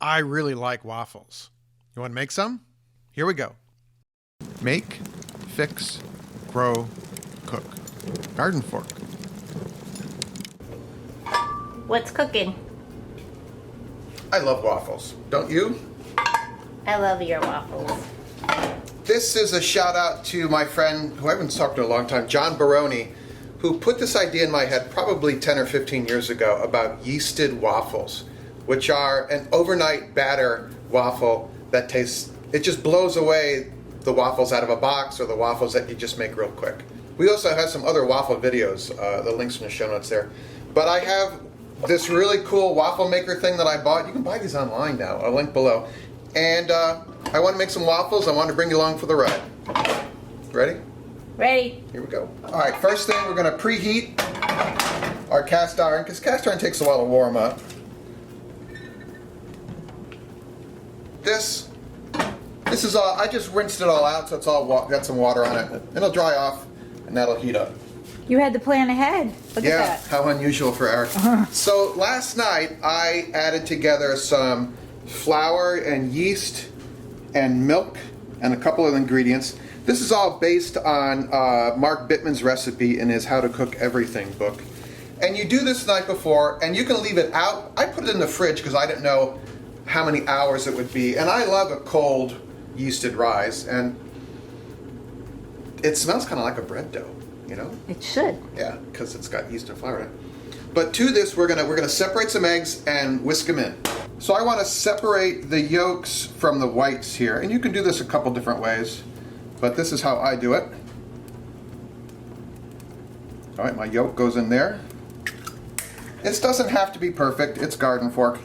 I really like waffles. You want to make some? Here we go. Make, fix, grow, cook. GardenFork. What's cooking? I love waffles. Don't you? I love your waffles. This is a shout out to my friend who I haven't talked to in a long time, John Baroni, who put this idea in my head probably 10 or 15 years ago about yeasted waffles, which are an overnight batter waffle that tastes, it just blows away the waffles out of a box or the waffles that you just make real quick. We also have some other waffle videos, the links in the show notes there. But I have this really cool waffle maker thing that I bought. You can buy these online now, I'll link below. And I want to make some waffles. I want to bring you along for the ride. Ready? Ready. Here we go. All right, first thing, we're going to preheat our cast iron, because cast iron takes a while to warm up. This is all, I just rinsed it all out, so it's all got some water on it. It'll dry off, and that'll heat up. You had to plan ahead. Look at that. How unusual for Eric. So last night, I added together some flour and yeast and milk and a couple of ingredients. This is all based on Mark Bittman's recipe in his How to Cook Everything book. And you do this the night before, and you can leave it out. I put it in the fridge because I didn't know how many hours it would be. And I love a cold yeasted rise, and it smells kind of like a bread dough, you know? It should. Yeah, because it's got yeast and flour in it. But to this, we're gonna separate some eggs and whisk them in. So I want to separate the yolks from the whites here, and you can do this a couple different ways, but this is how I do it. All right, my yolk goes in there. This doesn't have to be perfect. It's GardenFork.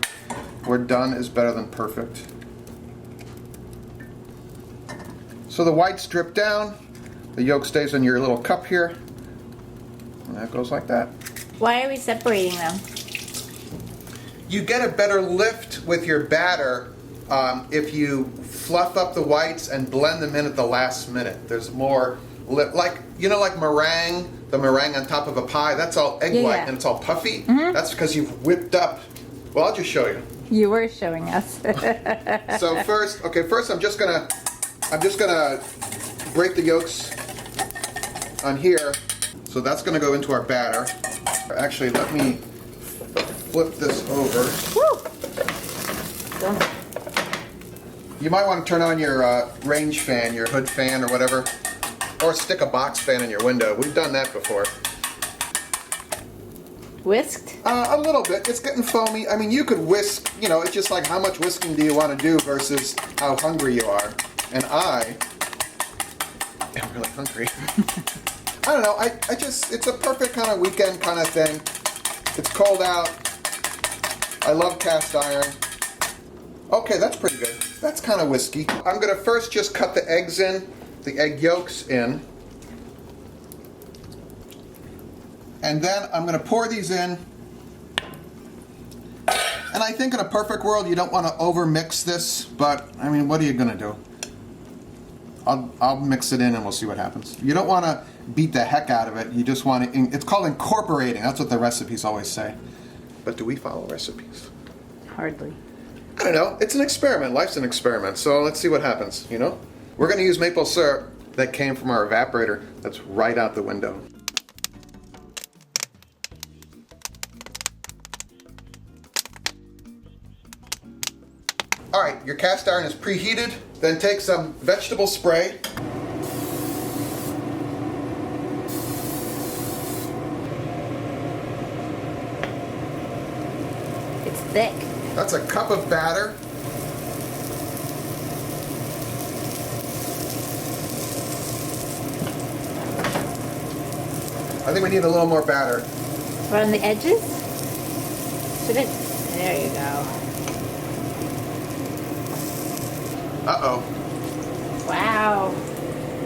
Where done is better than perfect. So the whites drip down, the yolk stays in your little cup here, and that goes like that. Why are we separating them? You get a better lift with your batter if you fluff up the whites and blend them in at the last minute. There's more lift, like, you know, like meringue, the meringue on top of a pie, that's all egg white and it's all puffy. That's because you've whipped up. Well, I'll just show you. You were showing us. So first I'm just gonna break the yolks on here. So that's gonna go into our batter. Actually, let me flip this over. Woo! You might want to turn on your range fan, your hood fan or whatever, or stick a box fan in your window. We've done that before. Whisked? A little bit. It's getting foamy. I mean, you could whisk, you know, it's just like how much whisking do you want to do versus how hungry you are. And I am really hungry. I don't know, I just, it's a perfect kind of weekend kind of thing. It's cold out. I love cast iron. Okay, that's pretty good. That's kind of whiskey. I'm gonna first just cut the eggs in, the egg yolks in. And then I'm gonna pour these in. And I think in a perfect world, you don't want to over mix this, but I mean, what are you gonna do? I'll mix it in and we'll see what happens. You don't want to beat the heck out of it. You just want to, it's called incorporating. That's what the recipes always say. But do we follow recipes? Hardly. I don't know. It's an experiment. Life's an experiment. So let's see what happens, you know? We're going to use maple syrup that came from our evaporator that's right out the window. All right, your cast iron is preheated. Then take some vegetable spray. It's thick. That's a cup of batter. I think we need a little more batter. Right on the edges? Should it? There you go. Uh-oh. Wow.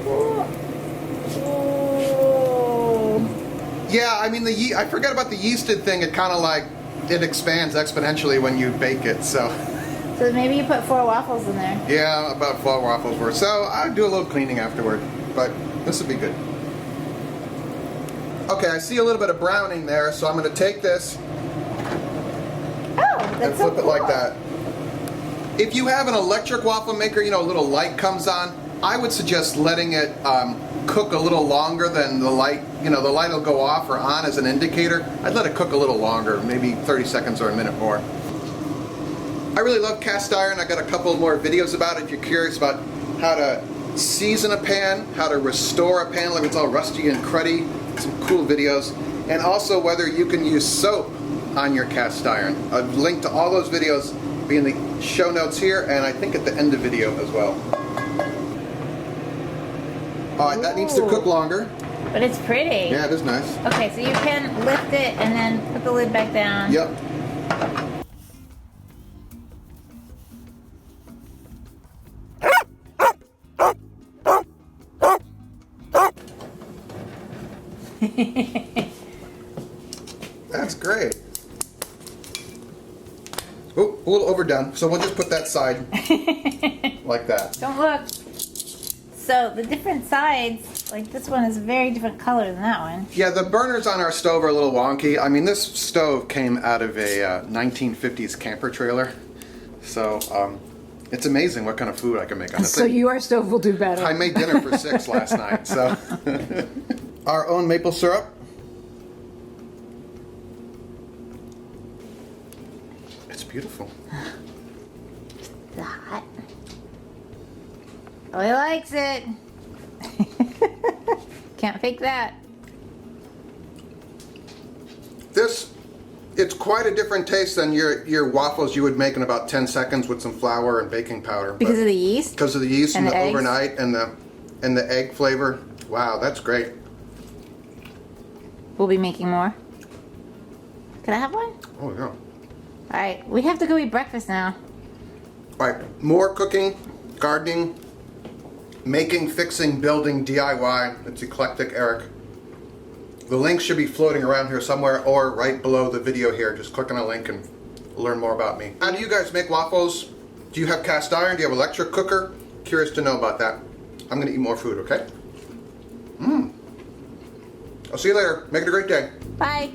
Ooh. Ooh. Yeah, I mean, I forgot about the yeasted thing. It kind of like, it expands exponentially when you bake it, so. So maybe you put 4 waffles in there. Yeah, about 4 waffles worth. So I'll do a little cleaning afterward, but this will be good. Okay, I see a little bit of browning there, so I'm going to take this Oh, that's and flip so it cool. like that. If you have an electric waffle maker, you know, a little light comes on, I would suggest letting it cook a little longer than the light. You know, the light will go off or on as an indicator. I'd let it cook a little longer, maybe 30 seconds or a minute more. I really love cast iron. I got a couple more videos about it if you're curious about how to season a pan, how to restore a pan like it's all rusty and cruddy. Some cool videos. And also whether you can use soap on your cast iron. I've linked to all those videos be in the show notes here, and I think at the end of the video as well. Alright, that needs to cook longer. But it's pretty. Yeah, it is nice. Okay, so you can lift it and then put the lid back down. Yep. That's great. Oh, a little overdone, so we'll just put that side like that. Don't look. So the different sides, like this one is a very different color than that one. Yeah, the burners on our stove are a little wonky. I mean, this stove came out of a 1950s camper trailer, so it's amazing what kind of food I can make on this So thing. your stove will do better. I made dinner for 6 last night, so. Our own maple syrup. It's beautiful. It's hot. Oh, he likes it. Can't fake that. It's quite a different taste than your waffles you would make in about 10 seconds with some flour and baking powder. Because of the yeast? Because of the yeast And and, the the eggs? overnight and the egg flavor. Wow, that's great. We'll be making more. Can I have one? Oh yeah. Alright, we have to go eat breakfast now. All right, more cooking, gardening, making, fixing, building, DIY. It's eclectic, Eric. The link should be floating around here somewhere or right below the video here. Just click on a link and learn more about me. How do you guys make waffles? Do you have cast iron? Do you have an electric cooker? Curious to know about that. I'm gonna eat more food, okay? I'll see you later. Make it a great day. Bye.